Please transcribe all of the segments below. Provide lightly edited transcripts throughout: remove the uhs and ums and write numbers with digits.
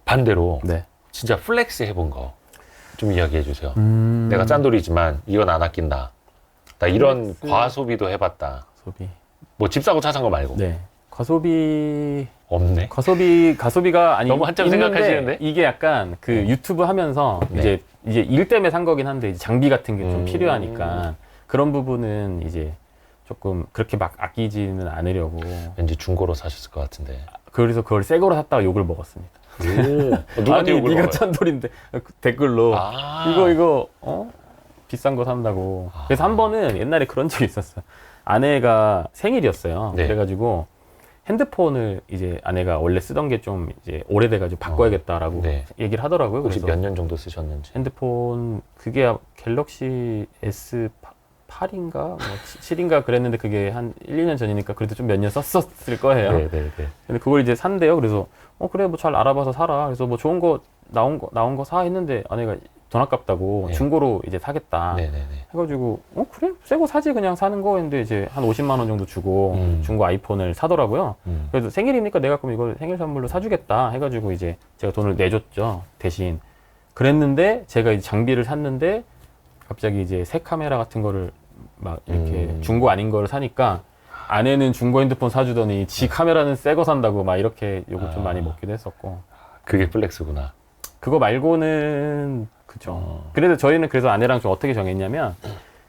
반대로 네. 진짜 플렉스 해본 거 좀 이야기해 주세요. 내가 짠돌이지만 이건 안 아낀다. 나 이런 플렉스. 과소비도 해봤다. 소비. 뭐 집 사고 차 산 거 말고. 네. 과소비. 없네. 가소비가 아니 너무 한참 있는데 생각하시는데? 이게 약간 그 유튜브 하면서 네. 이제 일 때문에 산 거긴 한데 이제 장비 같은 게 좀 필요하니까 그런 부분은 이제 조금 그렇게 막 아끼지는 않으려고. 왠지 중고로 사셨을 것 같은데. 그래서 그걸 새 거로 샀다가 욕을 먹었습니다. 누가 아니 욕을 네가 먹어요? 짠돌인데 댓글로 아. 이거 비싼 거 산다고. 그래서 한 번은 옛날에 그런 적이 있었어요. 아내가 생일이었어요. 네. 그래가지고 핸드폰을 이제 아내가 원래 쓰던 게 좀 이제 오래돼가지고 바꿔야겠다라고 네. 얘기를 하더라고요. 혹시 그래서 몇 년 정도 쓰셨는지. 핸드폰 그게 갤럭시 S8인가 뭐 7인가 그랬는데 그게 한 1, 2년 전이니까 그래도 좀 몇 년 썼었을 거예요. 네네네. 근데 그걸 이제 산대요. 그래서 그래 뭐 잘 알아봐서 사라. 그래서 뭐 좋은 거 나온 거 사 했는데 아내가 돈 아깝다고 네. 중고로 이제 사겠다. 네네네. 해가지고 그래 새 거 사지 그냥 사는 거 했는데 이제 한 50만 원 정도 주고 중고 아이폰을 사더라고요. 그래서 생일이니까 내가 그럼 이걸 생일 선물로 사주겠다 해가지고 이제 제가 돈을 내줬죠 대신. 그랬는데 제가 이제 장비를 샀는데 갑자기 이제 새 카메라 같은 거를 막 이렇게 중고 아닌 거를 사니까 아내는 중고 핸드폰 사주더니 지 카메라는 새 거 산다고 막 이렇게 욕을 좀 많이 먹기도 했었고. 그게 플렉스구나. 그거 말고는 그죠. 그래도 저희는 그래서 아내랑 좀 어떻게 정했냐면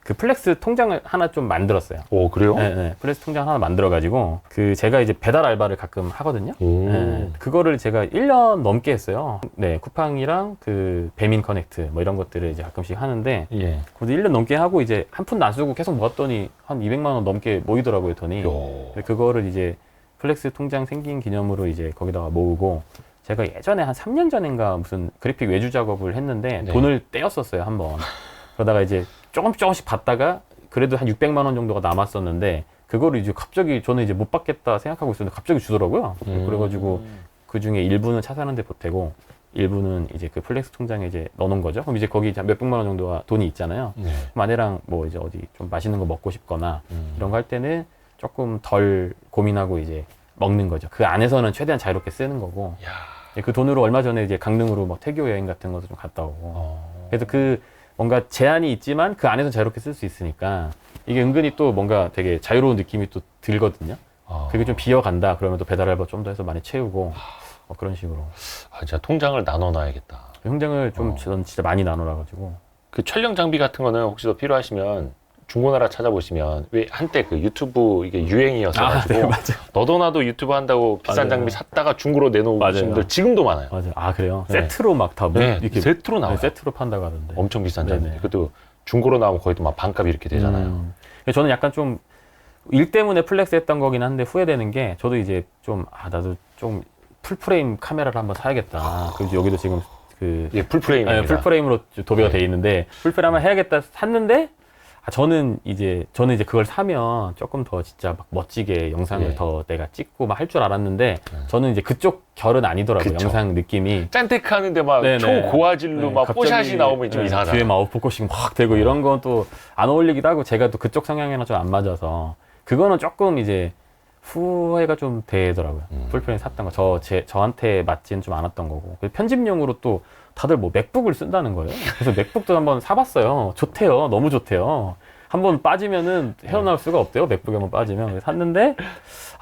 그 플렉스 통장을 하나 좀 만들었어요. 오, 그래요? 네, 플렉스 통장 하나 만들어가지고 그 제가 이제 배달 알바를 가끔 하거든요. 네, 그거를 제가 1년 넘게 했어요. 네, 쿠팡이랑 그 배민 커넥트 뭐 이런 것들을 이제 가끔씩 하는데 예. 그것도 1년 넘게 하고 이제 한 푼도 안 쓰고 계속 모았더니 한 200만 원 넘게 모이더라고요, 돈이. 근데 그거를 이제 플렉스 통장 생긴 기념으로 이제 거기다가 모으고 제가 예전에 한 3년 전인가 무슨 그래픽 외주 작업을 했는데 네. 돈을 떼었었어요, 한번. 그러다가 이제 조금씩 받다가 그래도 한 600만 원 정도가 남았었는데 그거를 이제 갑자기 저는 이제 못 받겠다 생각하고 있었는데 갑자기 주더라고요. 그래가지고 그 중에 일부는 차 사는데 보태고 일부는 이제 그 플렉스 통장에 이제 넣어놓은 거죠. 그럼 이제 거기 몇 백만 원 정도가 돈이 있잖아요. 네. 그럼 아내랑 뭐 이제 어디 좀 맛있는 거 먹고 싶거나 이런 거 할 때는 조금 덜 고민하고 이제 먹는 거죠. 그 안에서는 최대한 자유롭게 쓰는 거고. 야. 그 돈으로 얼마 전에 이제 강릉으로 뭐 태교 여행 같은 것도 좀 갔다 오고. 그래서 그 뭔가 제한이 있지만 그 안에서 자유롭게 쓸 수 있으니까 이게 은근히 또 뭔가 되게 자유로운 느낌이 또 들거든요. 그게 좀 비어간다 그러면 또 배달 알바 좀 더 해서 많이 채우고 그런 식으로. 진짜 통장을 나눠놔야겠다. 통장을 좀 저는 진짜 많이 나눠놔가지고. 그 촬영 장비 같은 거는 혹시 더 필요하시면 중고나라 찾아보시면 왜 한때 그 유튜브 이게 유행이었어가지고 네, 맞아요. 너도 나도 유튜브 한다고 비싼 맞아요. 장비 샀다가 중고로 내놓으신 맞아요. 분들 지금도 많아요. 맞아요. 아 그래요? 네. 세트로 막 다 네, 이렇게 세트로 나와요. 세트로 판다고 하던데. 엄청 비싼 장비. 네네. 그것도 중고로 나오면 거의 또 막 반값 이렇게 되잖아요. 저는 약간 좀 일 때문에 플렉스 했던 거긴 한데 후회되는 게 저도 이제 좀 나도 좀 풀프레임 카메라를 한번 사야겠다. 그래서 여기도 지금 그 예, 풀프레임입니다. 풀프레임으로 도배가 네. 돼 있는데 풀프레임 한번 해야겠다 샀는데 저는 이제 그걸 사면 조금 더 진짜 막 멋지게 영상을 네. 더 내가 찍고 막 할 줄 알았는데 저는 이제 그쪽 결은 아니더라고요. 그쵸. 영상 느낌이. 짠테크 하는데 막 네네. 초고화질로 막 갑자기, 뽀샷이 나오면 좀 이상하잖아요. 뒤에 막 오프코싱 막 되고 이런 건 또 안 어울리기도 하고 제가 또 그쪽 성향이랑 좀 안 맞아서 그거는 조금 이제 후회가 좀 되더라고요. 풀프레임 샀던 거 저한테 맞지는 좀 않았던 거고 편집용으로 또 다들 뭐 맥북을 쓴다는 거예요. 그래서 맥북도 한번 사봤어요. 좋대요. 너무 좋대요. 한번 빠지면은 헤어나올 수가 없대요. 맥북에 한번 빠지면. 그래서 샀는데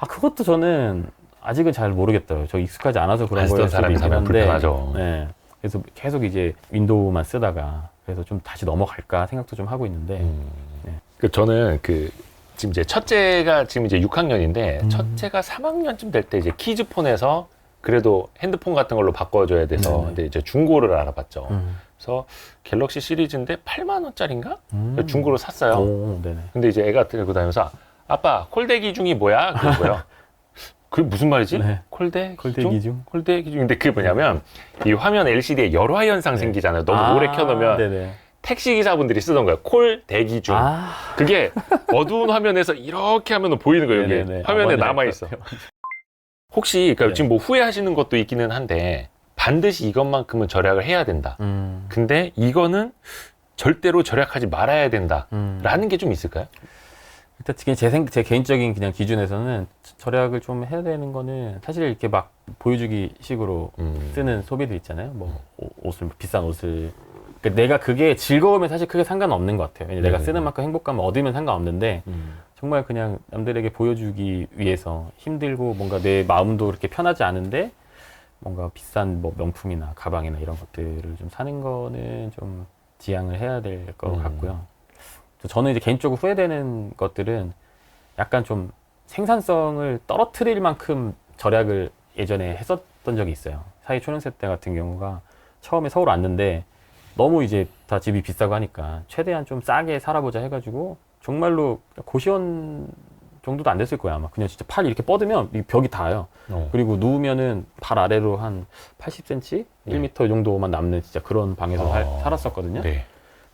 그것도 저는 아직은 잘 모르겠더라고요. 저 익숙하지 않아서 그런 안 쓰던 거일 수도 사람이 있긴 사면 한데 불편하죠. 네. 그래서 계속 이제 윈도우만 쓰다가 그래서 좀 다시 넘어갈까 생각도 좀 하고 있는데 네. 저는 지금 이제 첫째가 지금 이제 6학년인데 첫째가 3학년쯤 될 때 이제 키즈폰에서 그래도 핸드폰 같은 걸로 바꿔줘야 돼서 근데 이제 중고를 알아봤죠. 그래서 갤럭시 시리즈인데 8만 원짜리인가? 중고로 샀어요. 오, 네네. 근데 이제 애가 들고 다니면서 아빠 콜대기 중이 뭐야? 그러고요. 그게 무슨 말이지? 네. 콜대 콜대기 중? 콜대기 중. 근데 그게 뭐냐면 이 화면 LCD에 열화 현상 생기잖아요. 너무 오래 켜놓으면 네네. 택시 기사분들이 쓰던 거예요. 콜 대기 중. 그게 어두운 화면에서 이렇게 하면 보이는 거예요. 이게 네네네. 화면에 뭔지 알 남아 것 있어. 같아요. 혹시 그러니까 네. 지금 뭐 후회하시는 것도 있기는 한데 반드시 이것만큼은 절약을 해야 된다. 근데 이거는 절대로 절약하지 말아야 된다. 라는 게 좀 있을까요? 일단 제 개인적인 그냥 기준에서는 절약을 좀 해야 되는 거는 사실 이렇게 막 보여주기 식으로 쓰는 소비들 있잖아요. 뭐 옷을 비싼 옷을 그러니까 내가 그게 즐거우면 사실 크게 상관없는 것 같아요. 내가 쓰는 만큼 행복감을 얻으면 상관없는데 정말 그냥 남들에게 보여주기 위해서 힘들고 뭔가 내 마음도 그렇게 편하지 않은데 뭔가 비싼 뭐 명품이나 가방이나 이런 것들을 좀 사는 거는 좀 지양을 해야 될 것 같고요. 저는 이제 개인적으로 후회되는 것들은 약간 좀 생산성을 떨어뜨릴 만큼 절약을 예전에 했었던 적이 있어요. 사회 초년생 때 같은 경우가 처음에 서울 왔는데 너무 이제 다 집이 비싸고 하니까 최대한 좀 싸게 살아보자 해가지고 정말로 고시원 정도도 안 됐을 거야 아마. 그냥 진짜 팔 이렇게 뻗으면 이 벽이 닿아요. 그리고 누우면은 발 아래로 한 80cm, 1m 정도만 남는 진짜 그런 방에서 살았었거든요. 네.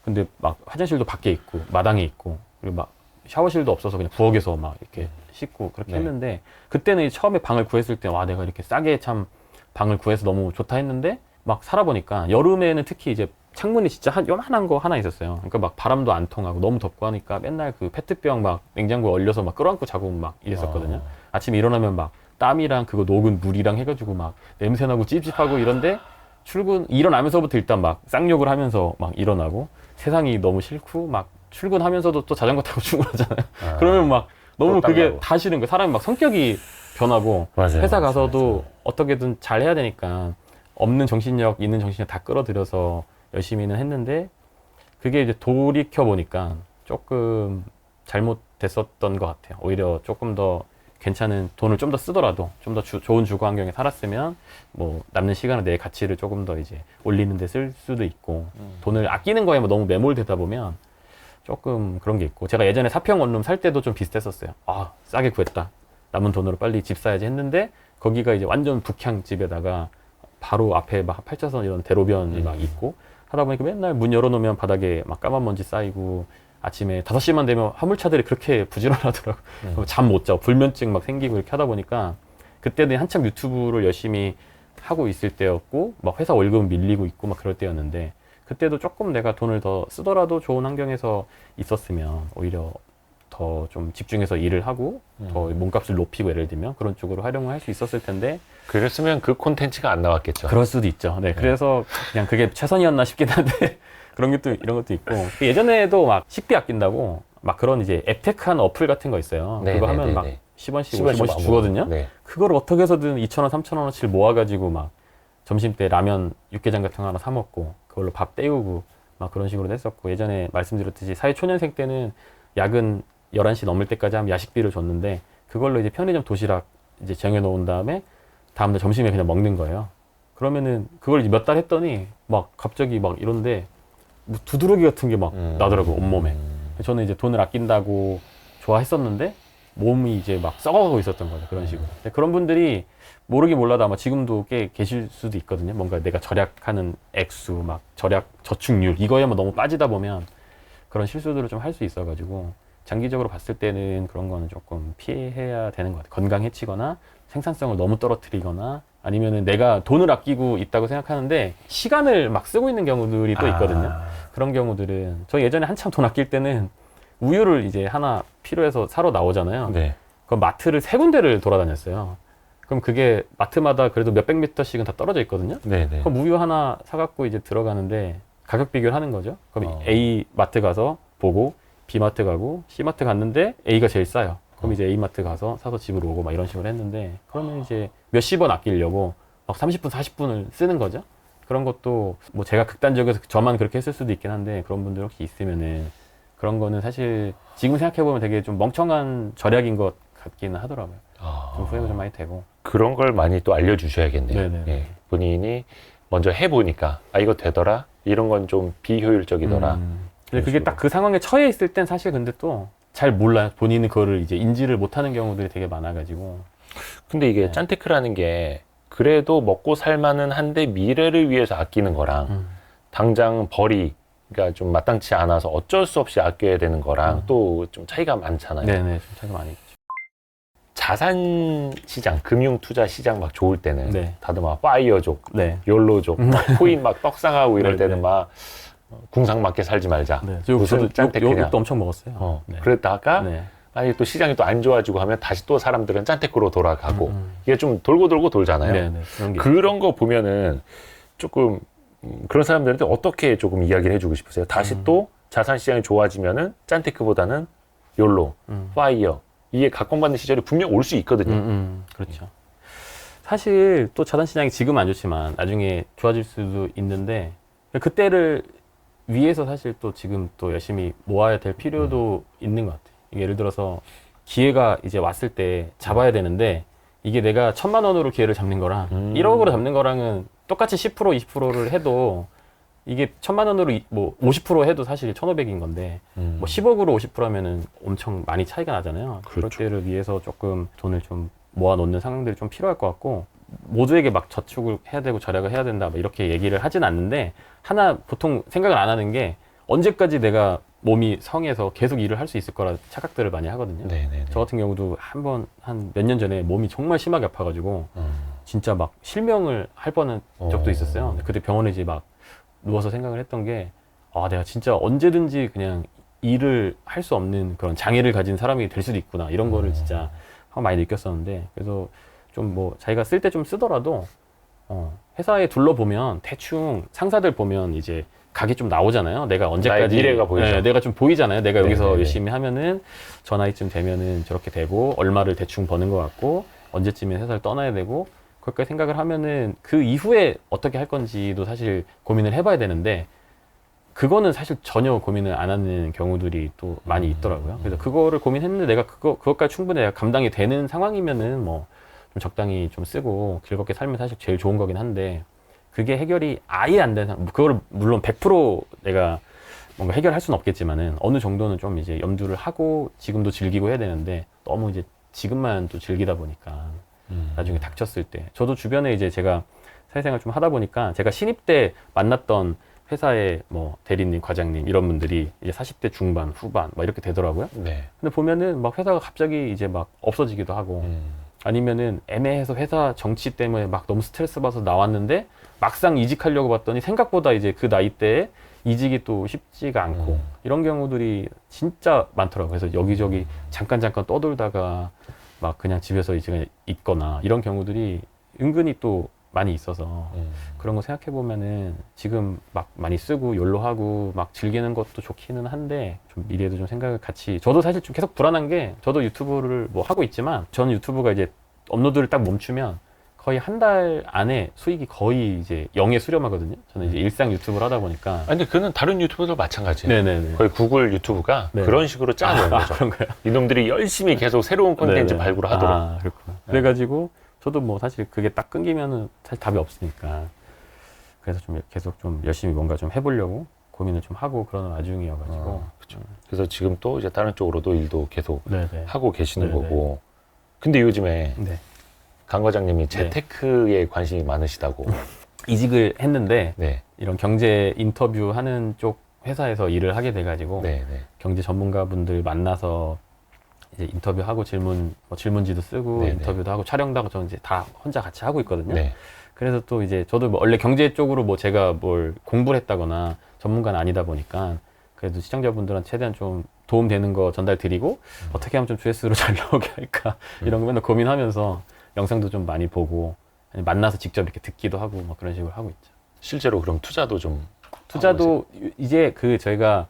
근데 막 화장실도 밖에 있고 마당에 있고 그리고 막 샤워실도 없어서 그냥 부엌에서 막 이렇게 씻고 그렇게 했는데 그때는 처음에 방을 구했을 때 와 내가 이렇게 싸게 참 방을 구해서 너무 좋다 했는데 막 살아보니까 여름에는 특히 이제 창문이 진짜 요만한 거 하나 있었어요. 그러니까 막 바람도 안 통하고 너무 덥고 하니까 맨날 그 페트병 막 냉장고에 얼려서 막 끌어안고 자고 막 이랬었거든요. 아침에 일어나면 막 땀이랑 그거 녹은 물이랑 해가지고 막 냄새나고 찝찝하고 이런데 일어나면서부터 일단 막 쌍욕을 하면서 막 일어나고 세상이 너무 싫고 막 출근하면서도 또 자전거 타고 출근하잖아요. 그러면 막 너무 그게 땀나고. 다 싫은 거예요. 사람이 막 성격이 변하고 맞아요, 회사 맞아요, 가서도 맞아요. 어떻게든 잘 해야 되니까 없는 정신력, 있는 정신력 다 끌어들여서 열심히는 했는데 그게 이제 돌이켜 보니까 조금 잘못됐었던 것 같아요. 오히려 조금 더 괜찮은 돈을 좀 더 쓰더라도 좀 더 좋은 주거 환경에 살았으면 뭐 남는 시간을 내 가치를 조금 더 이제 올리는 데 쓸 수도 있고 돈을 아끼는 거에 뭐 너무 매몰되다 보면 조금 그런 게 있고 제가 예전에 사평 원룸 살 때도 좀 비슷했었어요. 아 싸게 구했다. 남은 돈으로 빨리 집 사야지 했는데 거기가 이제 완전 북향 집에다가 바로 앞에 막 펼쳐서 이런 대로변이 막 있고 하다 보니까 맨날 문 열어놓으면 바닥에 막 까만 먼지 쌓이고 아침에 5시만 되면 화물차들이 그렇게 부지런하더라고요. 잠 못 자고 불면증 막 생기고 이렇게 하다 보니까 그때는 한참 유튜브를 열심히 하고 있을 때였고 막 회사 월급 밀리고 있고 막 그럴 때였는데 그때도 조금 내가 돈을 더 쓰더라도 좋은 환경에서 있었으면 오히려 더 좀 집중해서 일을 하고 더 몸값을 높이고 예를 들면 그런 쪽으로 활용을 할 수 있었을 텐데 그랬으면 그 콘텐츠가 안 나왔겠죠. 그럴 수도 있죠. 네, 그래서 그냥 그게 최선이었나 싶긴 한데 그런 것도 이런 것도 있고 예전에도 막 식비 아낀다고 막 그런 이제 앱테크한 어플 같은 거 있어요. 네, 그거 네, 하면 네, 막 네. 10원씩, 10원씩 50원씩 주거든요. 네. 그걸 어떻게 해서든 2,000원, 3,000원어치를 모아가지고 막 점심 때 라면 육개장 같은 거 하나 사 먹고 그걸로 밥 때우고 막 그런 식으로 했었고 예전에 말씀드렸듯이 사회 초년생 때는 야근 11시 넘을 때까지 하면 야식비를 줬는데 그걸로 이제 편의점 도시락 이제 정해 놓은 다음에 다음날 점심에 그냥 먹는 거예요. 그러면은 그걸 이제 몇 달 했더니 막 갑자기 막 이런데 뭐 두드러기 같은 게 막 나더라고 온몸에. 저는 이제 돈을 아낀다고 좋아했었는데 몸이 이제 막 썩어가고 있었던 거죠. 그런 식으로. 근데 그런 분들이 모르긴 몰라도 아마 지금도 꽤 계실 수도 있거든요. 뭔가 내가 절약하는 액수, 막 절약 저축률 이거에만 너무 빠지다 보면 그런 실수들을 좀 할 수 있어가지고 장기적으로 봤을 때는 그런 거는 조금 피해야 되는 것 같아요. 건강 해치거나 생산성을 너무 떨어뜨리거나 아니면은 내가 돈을 아끼고 있다고 생각하는데 시간을 막 쓰고 있는 경우들이 또 있거든요. 그런 경우들은 저 예전에 한참 돈 아낄 때는 우유를 이제 하나 필요해서 사러 나오잖아요. 네. 그럼 마트를 3군데를 돌아다녔어요. 그럼 그게 마트마다 그래도 몇백 미터씩은 다 떨어져 있거든요. 네, 네. 그럼 우유 하나 사갖고 이제 들어가는데 가격 비교를 하는 거죠. 그럼 A 마트 가서 보고 B 마트 가고 C 마트 갔는데 A가 제일 싸요. 그럼 이제 A 마트 가서 사서 집으로 오고 막 이런 식으로 했는데 그러면 이제 몇십 원 아끼려고 막 30분, 40분을 쓰는 거죠. 그런 것도 뭐 제가 극단적이어서 저만 그렇게 했을 수도 있긴 한데 그런 분들 혹시 있으면은 그런 거는 사실 지금 생각해보면 되게 좀 멍청한 절약인 것 같기는 하더라고요. 좀 후회가 좀 많이 되고. 그런 걸 많이 또 알려주셔야겠네요. 네네. 예. 본인이 먼저 해보니까 아 이거 되더라? 이런 건 좀 비효율적이더라. 근데 그게 딱 그 상황에 처해 있을 땐 사실 근데 또 잘 몰라요. 본인은 그거를 이제 인지를 못하는 경우들이 되게 많아가지고. 근데 이게 네. 짠테크라는 게 그래도 먹고 살만은 한데 미래를 위해서 아끼는 거랑 당장 벌이가 좀 마땅치 않아서 어쩔 수 없이 아껴야 되는 거랑 또 좀 차이가 많잖아요. 네네, 좀 차이가 많이 있죠. 자산 시장, 금융 투자 시장 막 좋을 때는 네. 다들 막 파이어족, 네. 욜로족, 막 코인 막 떡상하고 이럴 네, 때는 네. 막 궁상맞게 살지 말자. 네. 무슨 짠테크냐. 욕도 엄청 먹었어요. 어, 네. 그랬다가 네. 만약에 또 시장이 또 안 좋아지고 하면 다시 또 사람들은 짠테크로 돌아가고 이게 좀 돌고 돌고 돌잖아요. 네네. 그런 거 보면은 조금 그런 사람들한테 어떻게 조금 이야기를 해주고 싶으세요? 다시 또 자산 시장이 좋아지면은 짠테크보다는 욜로, 파이어 이게 각광받는 시절이 분명 올 수 있거든요. 그렇죠. 사실 또 자산 시장이 지금 안 좋지만 나중에 좋아질 수도 있는데 그때를 위해서 사실 또 지금 또 열심히 모아야 될 필요도 있는 것 같아요. 이게 예를 들어서 기회가 이제 왔을 때 잡아야 되는데 이게 내가 1,000만 원으로 기회를 잡는 거랑 1억으로 잡는 거랑은 똑같이 10% 20%를 해도 이게 1,000만 원으로 뭐 50% 해도 사실 1,500인 건데 뭐 10억으로 50% 하면은 엄청 많이 차이가 나잖아요. 그럴 그렇죠. 때를 위해서 조금 돈을 좀 모아 놓는 상황들이 좀 필요할 것 같고 모두에게 막 저축을 해야 되고 절약을 해야 된다 뭐 이렇게 얘기를 하진 않는데 하나 보통 생각을 안 하는 게 언제까지 내가 몸이 성해서 계속 일을 할 수 있을 거라 착각들을 많이 하거든요. 네네네. 저 같은 경우도 한 몇 년 전에 몸이 정말 심하게 아파가지고 진짜 막 실명을 할 뻔한 적도 있었어요. 근데 그때 병원에 이제 막 누워서 생각을 했던 게 아, 내가 진짜 언제든지 그냥 일을 할 수 없는 그런 장애를 가진 사람이 될 수도 있구나 이런 거를 진짜 많이 느꼈었는데 그래서 좀 뭐 자기가 쓸 때 좀 쓰더라도 회사에 둘러보면 대충 상사들 보면 이제 각이 좀 나오잖아요. 내가 언제까지 나의 미래가 보이죠. 네, 내가 좀 보이잖아요. 내가 여기서 네네네. 열심히 하면은 저 나이쯤 되면은 저렇게 되고 얼마를 대충 버는 것 같고 언제쯤에 회사를 떠나야 되고 그렇게 생각을 하면은 그 이후에 어떻게 할 건지도 사실 고민을 해봐야 되는데 그거는 사실 전혀 고민을 안 하는 경우들이 또 많이 있더라고요. 그래서 그거를 고민했는데 내가 그것까지 충분히 내가 감당이 되는 상황이면은 뭐 좀 적당히 좀 쓰고 즐겁게 살면 사실 제일 좋은 거긴 한데 그게 해결이 아예 안 되는 그걸 물론 100% 내가 뭔가 해결할 수는 없겠지만은 어느 정도는 좀 이제 염두를 하고 지금도 즐기고 해야 되는데 너무 이제 지금만 또 즐기다 보니까 나중에 닥쳤을 때 저도 주변에 이제 제가 사회생활 좀 하다 보니까 제가 신입 때 만났던 회사의 뭐 대리님, 과장님 이런 분들이 이제 40대 중반, 후반 막 이렇게 되더라고요. 네. 근데 보면은 막 회사가 갑자기 이제 막 없어지기도 하고 아니면은 애매해서 회사 정치 때문에 막 너무 스트레스 받아서 나왔는데 막상 이직하려고 봤더니 생각보다 이제 그 나이 때에 이직이 또 쉽지가 않고 이런 경우들이 진짜 많더라고요. 그래서 여기저기 잠깐 떠돌다가 막 그냥 집에서 이제 그냥 있거나 이런 경우들이 은근히 또 많이 있어서 그런 거 생각해 보면은 지금 막 많이 쓰고 욜로하고 막 즐기는 것도 좋기는 한데 좀 미래에도 좀 생각을 같이 저도 사실 좀 계속 불안한 게 저도 유튜브를 뭐 하고 있지만 저는 유튜브가 이제 업로드를 딱 멈추면 거의 한 달 안에 수익이 거의 이제 0에 수렴하거든요. 저는 이제 일상 유튜브를 하다 보니까. 아니, 근데 그는 다른 유튜버도 마찬가지예요. 네네네. 거의 구글 유튜브가 네. 그런 식으로 짜놓은 거죠. 그런가요? 이놈들이 열심히 계속 새로운 콘텐츠 네네. 발굴하도록. 아, 그렇구나. 그래가지고 저도 뭐 사실 그게 딱 끊기면은 사실 답이 없으니까 그래서 좀 계속 좀 열심히 뭔가 좀 해보려고 고민을 좀 하고 그러는 와중이어가지고. 그렇죠. 그래서 지금 또 이제 다른 쪽으로도 일도 계속 네네. 하고 계시는 네네. 거고. 근데 요즘에 네. 강 과장님이 재테크에 관심이 많으시다고. 이직을 했는데 네. 이런 경제 인터뷰 하는 쪽 회사에서 일을 하게 돼가지고 네, 네. 경제 전문가분들 만나서 이제 인터뷰하고 질문지도 쓰고 네네. 인터뷰도 하고 촬영도 하고 저는 이제 다 혼자 같이 하고 있거든요. 네. 그래서 또 이제 저도 뭐 원래 경제 쪽으로 뭐 제가 뭘 공부를 했다거나 전문가는 아니다 보니까 그래도 시청자분들한테 최대한 좀 도움되는 거 전달 드리고 어떻게 하면 좀 조회수로 잘 나오게 할까 이런 거 맨날 고민하면서 영상도 좀 많이 보고 만나서 직접 이렇게 듣기도 하고 막 그런 식으로 하고 있죠. 실제로 그럼 투자도 좀 투자도 이제 그 저희가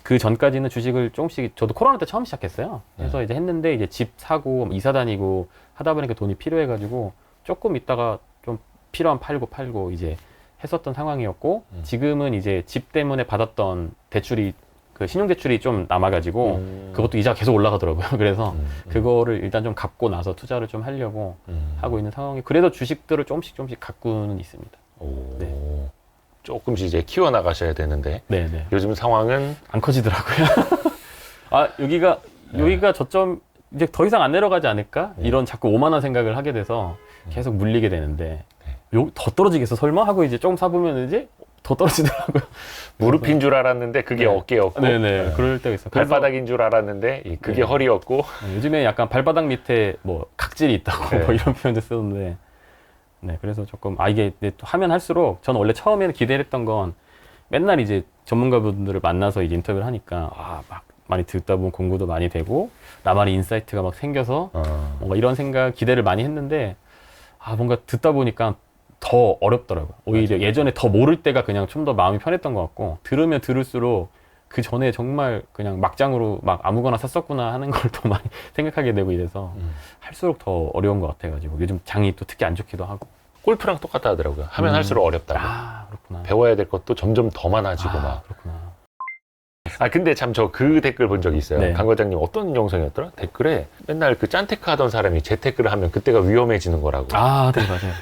그 전까지는 주식을 조금씩 저도 코로나 때 처음 시작했어요. 그래서 이제 했는데 이제 집 사고 이사 다니고 하다 보니까 돈이 필요해가지고 조금 있다가 좀 필요한 팔고 이제 했었던 상황이었고 지금은 이제 집 때문에 받았던 대출이 그 신용대출이 좀 남아가지고 그것도 이자가 계속 올라가더라고요. 그래서 그거를 일단 좀 갚고 나서 투자를 좀 하려고 하고 있는 상황이 그래도 주식들을 조금씩 갖고는 있습니다. 오. 네. 조금씩 이제 키워나가셔야 되는데 네네. 요즘 상황은 안 커지더라고요. 아 여기가 저점 이제 더 이상 안 내려가지 않을까 이런 자꾸 오만한 생각을 하게 돼서 계속 물리게 되는데 더 떨어지겠어 설마 하고 이제 조금 사보면 이제 더 떨어지더라고요. 무릎인 줄 알았는데 그게 네. 어깨였고 네네. 그럴 때가 있어요. 그래서 발바닥인 줄 알았는데 그게 네. 허리였고 요즘에 약간 발바닥 밑에 뭐 각질이 있다고 네. 뭐 이런 표현도 쓰는데 네 그래서 조금 이게 또 하면 할수록 저는 원래 처음에는 기대를 했던 건 맨날 이제 전문가분들을 만나서 이제 인터뷰를 하니까 막 많이 듣다 보면 공부도 많이 되고 나만의 인사이트가 막 생겨서 뭔가 이런 생각 기대를 많이 했는데 뭔가 듣다 보니까 더 어렵더라고요. 오히려 맞아요. 예전에 더 모를 때가 그냥 좀 더 마음이 편했던 것 같고 들으면 들을수록 그 전에 정말 그냥 막장으로 막 아무거나 샀었구나 하는 걸 더 많이 생각하게 되고 이래서 할수록 더 어려운 것 같아가지고 요즘 장이 또 특히 안 좋기도 하고. 골프랑 똑같다 하더라고요. 하면 할수록 어렵다. 그렇구나. 배워야 될 것도 점점 더 많아지고 막. 그렇구나. 근데 참 저 그 댓글 본 적이 있어요. 네. 강 과장님 어떤 영상이었더라? 댓글에 맨날 그 짠테크 하던 사람이 재테크를 하면 그때가 위험해지는 거라고. 네, 맞아요.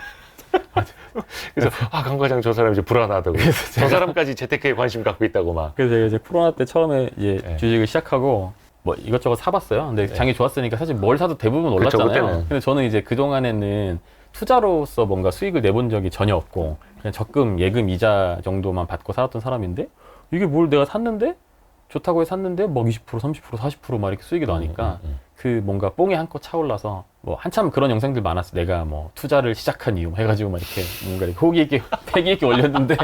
그래서 강 과장 저 사람 이제 불안하다고. 저 사람까지 재테크에 관심 갖고 있다고 막. 그래서 제가 이제 코로나 때 처음에 이제 네. 주식을 시작하고 뭐 이것저것 사봤어요. 근데 장이 좋았으니까 사실 뭘 사도 대부분 그쵸, 올랐잖아요. 그때는. 근데 저는 이제 그동안에는 투자로서 뭔가 수익을 내본 적이 전혀 없고 그냥 적금, 예금, 이자 정도만 받고 살았던 사람인데 이게 뭘 내가 샀는데 좋다고 해서 샀는데 막 20%, 30%, 40%막 이렇게 수익이 나니까 그 뭔가 뽕이 한껏 차올라서 뭐 한참 그런 영상들 많았어. 내가 뭐 투자를 시작한 이유 해가지고 막 이렇게 뭔가 이렇게 호기 있게 패기 있게 올렸는데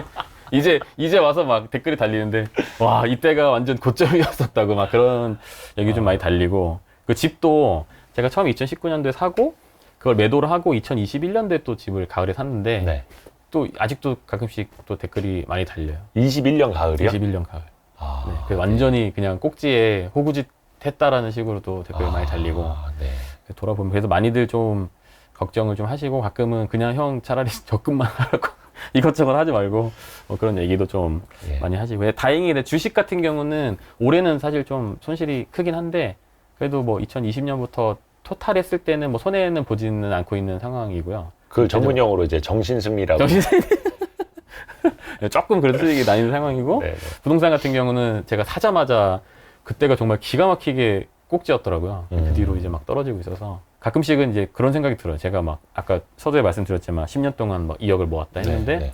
이제 와서 막 댓글이 달리는데 와 이때가 완전 고점이었었다고 막 그런 얘기 좀 많이 달리고 그 집도 제가 처음 2019년도에 사고 그걸 매도를 하고 2021년도에 또 집을 가을에 샀는데 네. 또 아직도 가끔씩 또 댓글이 많이 달려요. 21년 가을이요? 21년 가을. 아, 네, 그래서 완전히 그냥 꼭지에 호구짓 했다라는 식으로 또 댓글 많이 달리고 네. 돌아보면 그래서 많이들 좀 걱정을 좀 하시고 가끔은 그냥 형 차라리 적금만 하라고 이것저것 하지 말고 뭐 그런 얘기도 좀 예. 많이 하시고 다행히 주식 같은 경우는 올해는 사실 좀 손실이 크긴 한데 그래도 뭐 2020년부터 토탈 했을 때는 뭐 손해는 보지는 않고 있는 상황이고요. 그걸 전문용어로 이제 정신승리라고. 정신승리 조금 그래도 수익이 나는 상황이고 네, 네. 부동산 같은 경우는 제가 사자마자 그때가 정말 기가 막히게 꼭지였더라고요. 그 뒤로 이제 막 떨어지고 있어서 가끔씩은 이제 그런 생각이 들어요. 제가 막 아까 서두에 말씀드렸지만 10년 동안 막 2억을 모았다 했는데 네, 네.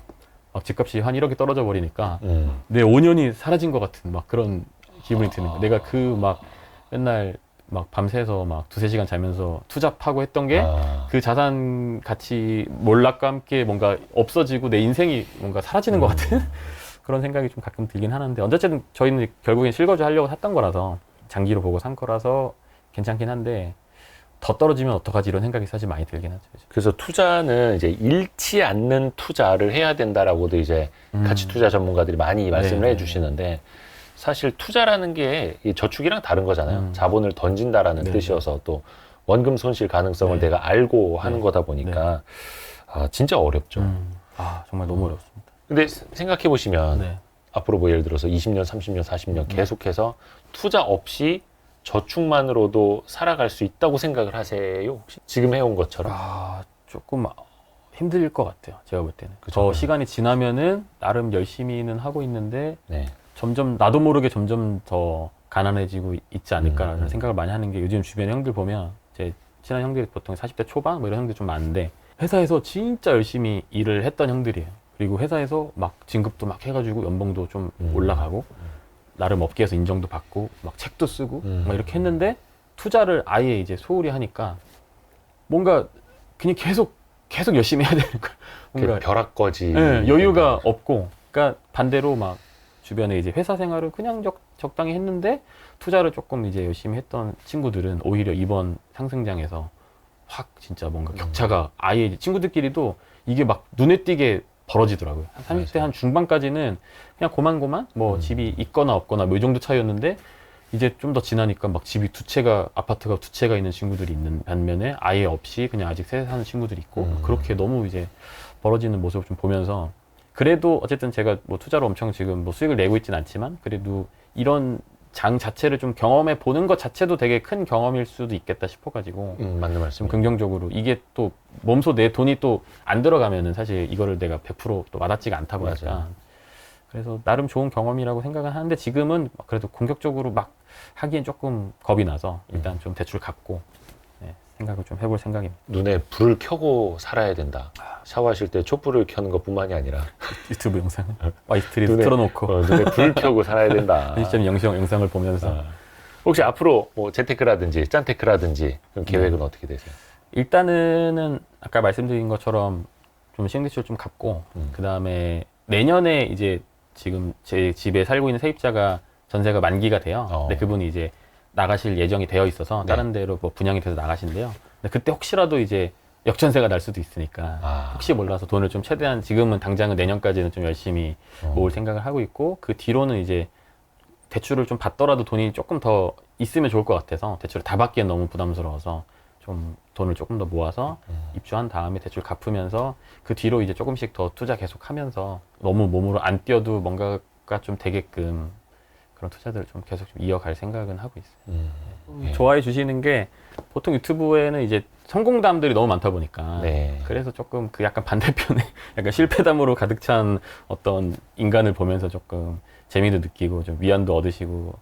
막 집값이 한 1억이 떨어져 버리니까 음. 내 5년이 사라진 것 같은 막 그런 기분이 드는 거예요. 내가 그 막 맨날 막 밤새서 막 2-3시간 자면서 투잡하고 했던 게 그 자산 가치 몰락과 함께 뭔가 없어지고 내 인생이 뭔가 사라지는 것 같은 그런 생각이 좀 가끔 들긴 하는데 어쨌든 저희는 결국엔 실거주 하려고 샀던 거라서 장기로 보고 산 거라서 괜찮긴 한데 더 떨어지면 어떡하지 이런 생각이 사실 많이 들긴 하죠. 그래서 투자는 이제 잃지 않는 투자를 해야 된다라고도 이제 가치 투자 전문가들이 많이 말씀을 네, 해주시는데 사실 투자라는 게 이 저축이랑 다른 거잖아요. 자본을 던진다라는 네, 뜻이어서 또 원금 손실 가능성을 네. 내가 알고 하는 네. 거다 보니까 진짜 어렵죠. 정말 너무 어렵습니다. 근데 생각해 보시면 네. 앞으로 뭐 예를 들어서 20년, 30년, 40년 계속해서 투자 없이 저축만으로도 살아갈 수 있다고 생각을 하세요? 혹시? 지금 해온 것처럼? 조금 힘들 것 같아요. 제가 볼 때는. 그쵸. 더 시간이 지나면은 나름 열심히는 하고 있는데 네. 점점 나도 모르게 점점 더 가난해지고 있지 않을까라는 생각을 많이 하는 게 요즘 주변 형들 보면 제 친한 형들이 보통 40대 초반 뭐 이런 형들 좀 많은데 회사에서 진짜 열심히 일을 했던 형들이에요. 그리고 회사에서 막 진급도 막 해가지고 연봉도 좀 올라가고 나름 업계에서 인정도 받고 막 책도 쓰고 막 이렇게 했는데 투자를 아예 이제 소홀히 하니까 뭔가 그냥 계속 열심히 해야 되는 거야. 뭔가 벼락거지. 네, 여유가 없고, 그러니까 반대로 막 주변에 이제 회사 생활을 그냥 적당히 했는데 투자를 조금 이제 열심히 했던 친구들은 오히려 이번 상승장에서 확 진짜 뭔가 격차가 아예 이제 친구들끼리도 이게 막 눈에 띄게 벌어지더라고요. 한 30대 한 중반까지는 그냥 고만고만 뭐 집이 있거나 없거나 뭐 이 정도 차이였는데 이제 좀 더 지나니까 막 집이 아파트가 2채가 있는 친구들이 있는 반면에 아예 없이 그냥 아직 새 사는 친구들이 있고 그렇게 너무 이제 벌어지는 모습을 좀 보면서 그래도 어쨌든 제가 뭐 투자로 엄청 지금 뭐 수익을 내고 있진 않지만 그래도 이런 장 자체를 좀 경험해 보는 것 자체도 되게 큰 경험일 수도 있겠다 싶어가지고 맞는 말씀. 좀 긍정적으로 이게 또 몸소 내 돈이 또 안 들어가면은 사실 이거를 내가 100%또 와닿지가 않다 보니까 맞아요. 그래서 나름 좋은 경험이라고 생각은 하는데 지금은 그래도 공격적으로 막 하기엔 조금 겁이 나서 일단 좀 대출 갚고 생각을 좀 해볼 생각입니다. 눈에 불을 켜고 살아야 된다. 샤워하실 때 촛불을 켜는 것뿐만이 아니라 유튜브 영상 와이트리 눈에- 틀어놓고 눈에 불 켜고 살아야 된다. 편집점 영상을 보면서 혹시 앞으로 뭐 재테크라든지 짠테크라든지 그런 계획은 어떻게 되세요? 일단은 아까 말씀드린 것처럼 좀 시행대출 좀 갚고 그 다음에 내년에 이제 지금 제 집에 살고 있는 세입자가 전세가 만기가 돼요. 어. 근데 그분이 이제 나가실 예정이 되어 있어서 네. 다른 데로 뭐 분양이 돼서 나가신대요. 근데 그때 혹시라도 이제 역전세가 날 수도 있으니까 아. 혹시 몰라서 돈을 좀 최대한 지금은 당장은 내년까지는 좀 열심히 모을 생각을 하고 있고 그 뒤로는 이제 대출을 좀 받더라도 돈이 조금 더 있으면 좋을 것 같아서 대출을 다 받기엔 너무 부담스러워서 좀 돈을 조금 더 모아서 입주한 다음에 대출 갚으면서 그 뒤로 이제 조금씩 더 투자 계속 하면서 너무 몸으로 안 뛰어도 뭔가가 좀 되게끔 그런 투자들을 좀 계속 좀 이어갈 생각은 하고 있어요. 네. 좋아해 주시는 게 보통 유튜브에는 이제 성공담들이 너무 많다 보니까 네. 그래서 조금 그 약간 반대편에 약간 실패담으로 가득 찬 어떤 인간을 보면서 조금 재미도 느끼고 좀 위안도 얻으시고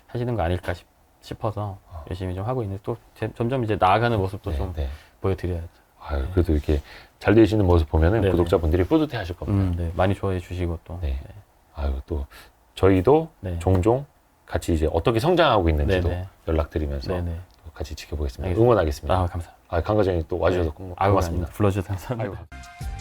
하시는 거 아닐까 싶어서 열심히 좀 하고 있는데 또 점점 이제 나아가는 모습도 네, 좀 네. 보여드려야죠. 아유, 그래도 이렇게 잘 되시는 모습 보면은 네네. 구독자분들이 뿌듯해 하실 겁니다. 네. 많이 좋아해 주시고 또. 네. 아유, 또 저희도 네. 종종 같이 이제 어떻게 성장하고 있는지도 네네. 연락드리면서 네네. 또 같이 지켜보겠습니다. 알겠습니다. 응원하겠습니다. 아, 감사합니다. 강과장님 또 와주셔서 네. 고맙습니다. 불러주셔서 감사합니다. 아이고.